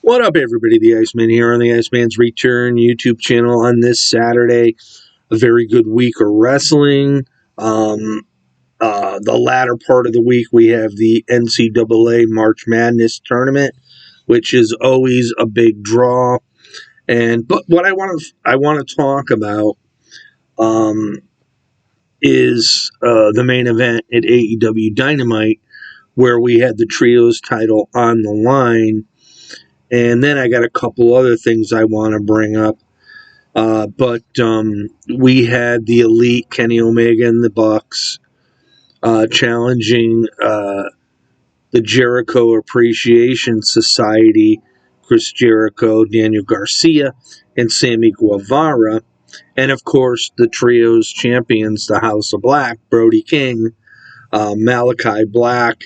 What up, everybody? The Iceman here on the Iceman's Return YouTube channel on this Saturday. A very good week of wrestling. The latter part of the week, we have the NCAA March Madness tournament, which is always a big draw. But what I want to talk about is the main event at AEW Dynamite, where we had the trios title on the line. And then I got a couple other things I want to bring up. But we had the Elite, Kenny Omega and the Bucks, challenging the Jericho Appreciation Society, Chris Jericho, Daniel Garcia, and Sammy Guevara. And, of course, the trio's champions, the House of Black, Brody King, Malachi Black,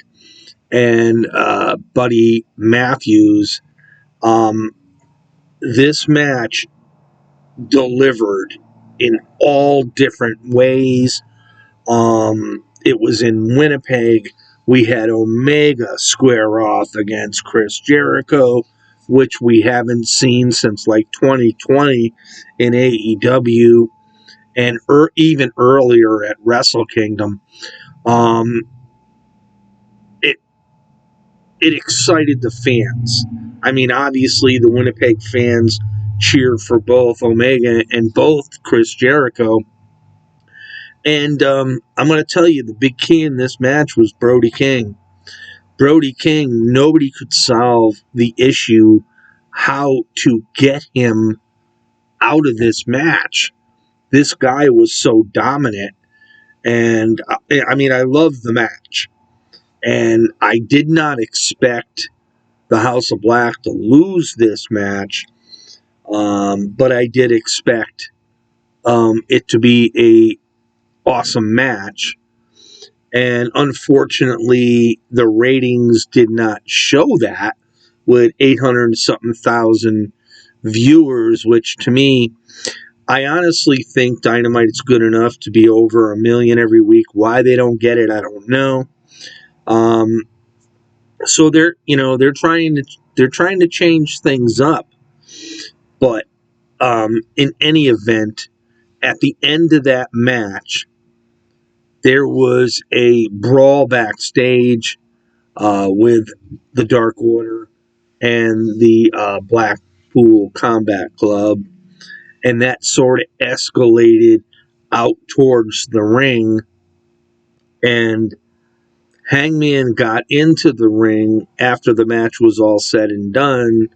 and Buddy Matthews. This match delivered in all different ways. It was in Winnipeg. We had Omega square off against Chris Jericho, which we haven't seen since like 2020 in AEW, and even earlier at Wrestle Kingdom. It excited the fans. I mean, obviously, the Winnipeg fans cheered for both Omega and both Chris Jericho. And I'm going to tell you, the big key in this match was Brody King. Brody King, nobody could solve the issue how to get him out of this match. This guy was so dominant. And, I mean, I love the match. And I did not expect the House of Black to lose this match, but I did expect it to be a awesome match. And unfortunately, the ratings did not show that, with 800-something thousand viewers, which to me, I honestly think Dynamite is good enough to be over 1 million every week. Why they don't get it, I don't know. So they're trying to change things up, but in any event, at the end of that match, there was a brawl backstage with the Dark Order and the Blackpool Combat Club, and that sort of escalated out towards the ring, and Hangman got into the ring after the match was all said and done,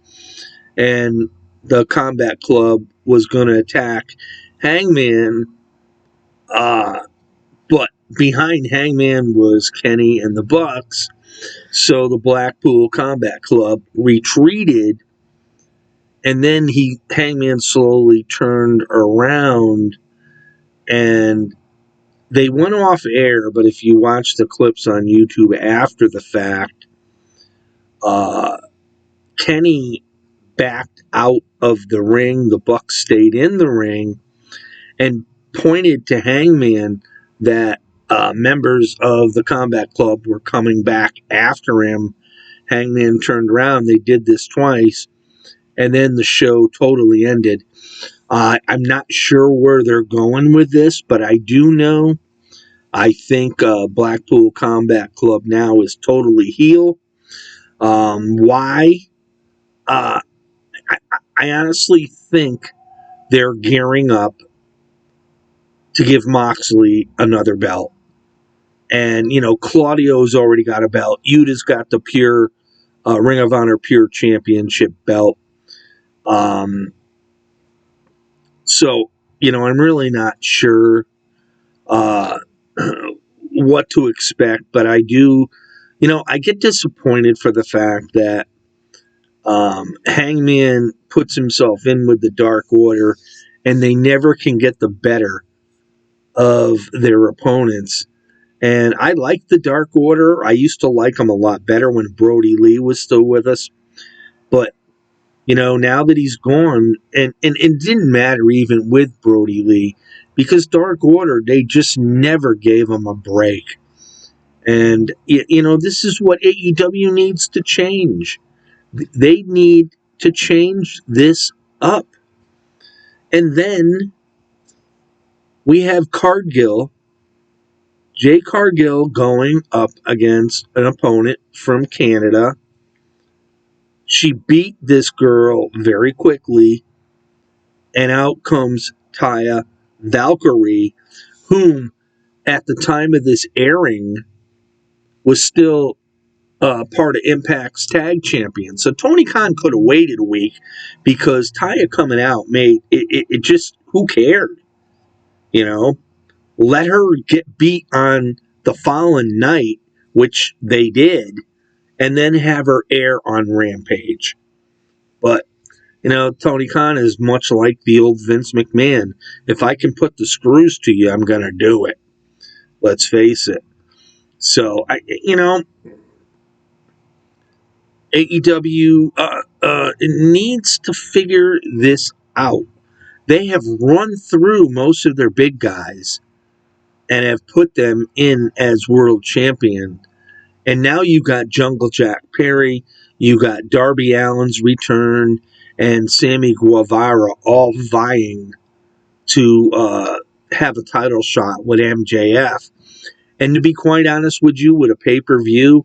and the Combat Club was going to attack Hangman, but behind Hangman was Kenny and the Bucks, so the Blackpool Combat Club retreated, and then Hangman slowly turned around, and they went off air, but if you watch the clips on YouTube after the fact, Kenny backed out of the ring. The Bucks stayed in the ring and pointed to Hangman that members of the Combat Club were coming back after him. Hangman turned around. They did this twice, and then the show totally ended. I'm not sure where they're going with this, but I do know I think Blackpool Combat Club now is totally heel. Why? I honestly think they're gearing up to give Moxley another belt. And, Claudio's already got a belt. Yuta's got the pure Ring of Honor Pure Championship belt. So, I'm really not sure what to expect, but I do, I get disappointed for the fact that Hangman puts himself in with the Dark Order, and they never can get the better of their opponents. And I like the Dark Order. I used to like them a lot better when Brody Lee was still with us. But, now that he's gone, and it didn't matter even with Brody Lee, because Dark Order, they just never gave him a break. And, this is what AEW needs to change. They need to change this up. And then we have Jay Cargill going up against an opponent from Canada. She beat this girl very quickly, and out comes Taya Valkyrie, whom at the time of this airing was still part of Impact's tag champion. So Tony Khan could have waited a week because Taya coming out made it just, who cared? You know, let her get beat on the following night, which they did, and then have her air on Rampage. But, Tony Khan is much like the old Vince McMahon. If I can put the screws to you, I'm going to do it. Let's face it. So, AEW needs to figure this out. They have run through most of their big guys and have put them in as world champion. And now you got Jungle Jack Perry, you got Darby Allin's return, and Sammy Guevara all vying to have a title shot with MJF. And to be quite honest with you, with a pay-per-view,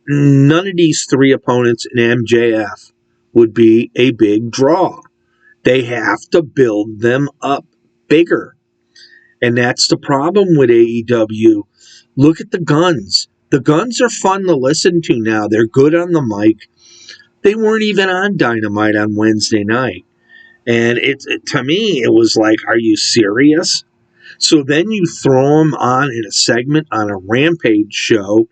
none of these three opponents in MJF would be a big draw. They have to build them up bigger. And that's the problem with AEW. Look at the Guns. The Guns are fun to listen to now. They're good on the mic. They weren't even on Dynamite on Wednesday night. And to me, it was like, are you serious? So then you throw them on in a segment on a Rampage show,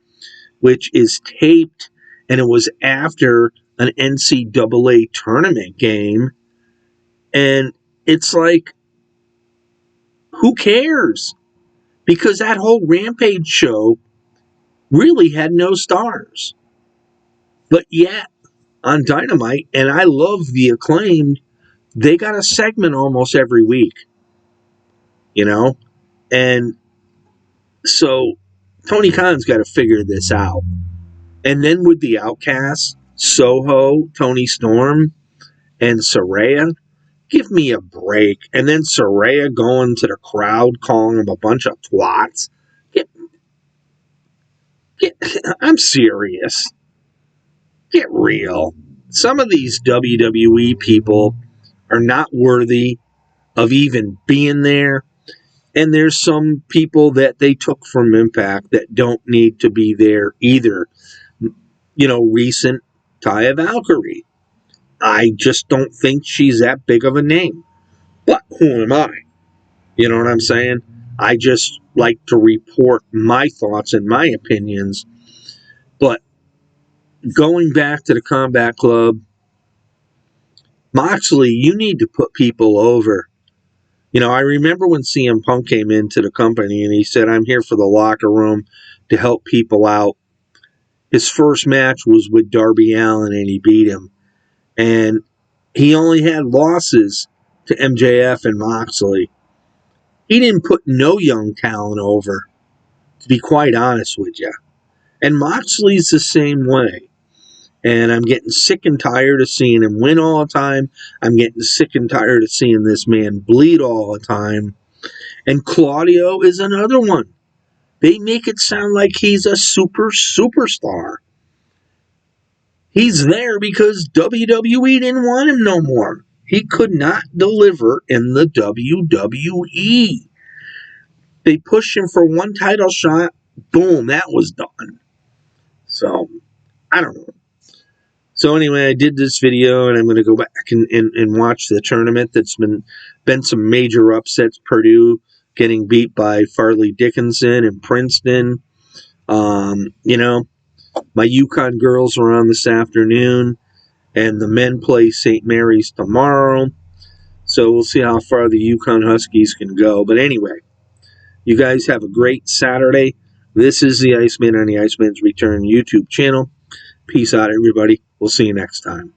which is taped, and it was after an NCAA tournament game. And it's like, who cares? Because that whole Rampage show really had no stars. But yet, on Dynamite, and I love the Acclaimed, they got a segment almost every week. And so Tony Khan's got to figure this out. And then with the Outcasts, Soho, Tony Storm, and Saraya, give me a break. And then Saraya going to the crowd, calling them a bunch of twats. I'm serious. Get real. Some of these WWE people are not worthy of even being there. And there's some people that they took from Impact that don't need to be there either. Recent Taya Valkyrie. I just don't think she's that big of a name. But who am I? You know what I'm saying? I just like to report my thoughts and my opinions. But going back to the Combat Club, Moxley, you need to put people over. I remember when CM Punk came into the company and he said, I'm here for the locker room to help people out. His first match was with Darby Allin and he beat him. And he only had losses to MJF and Moxley. He didn't put no young talent over, to be quite honest with you. And Moxley's the same way. And I'm getting sick and tired of seeing him win all the time. I'm getting sick and tired of seeing this man bleed all the time. And Claudio is another one. They make it sound like he's a superstar. He's there because WWE didn't want him no more. He could not deliver in the WWE. They pushed him for one title shot. Boom, that was done. So, I don't know. So anyway, I did this video, and I'm going to go back and watch the tournament. That's been some major upsets. Purdue getting beat by Farley Dickinson and Princeton. My UConn girls are on this afternoon, and the men play St. Mary's tomorrow. So we'll see how far the UConn Huskies can go. But anyway, you guys have a great Saturday. This is the Iceman on the Iceman's Return YouTube channel. Peace out, everybody. We'll see you next time.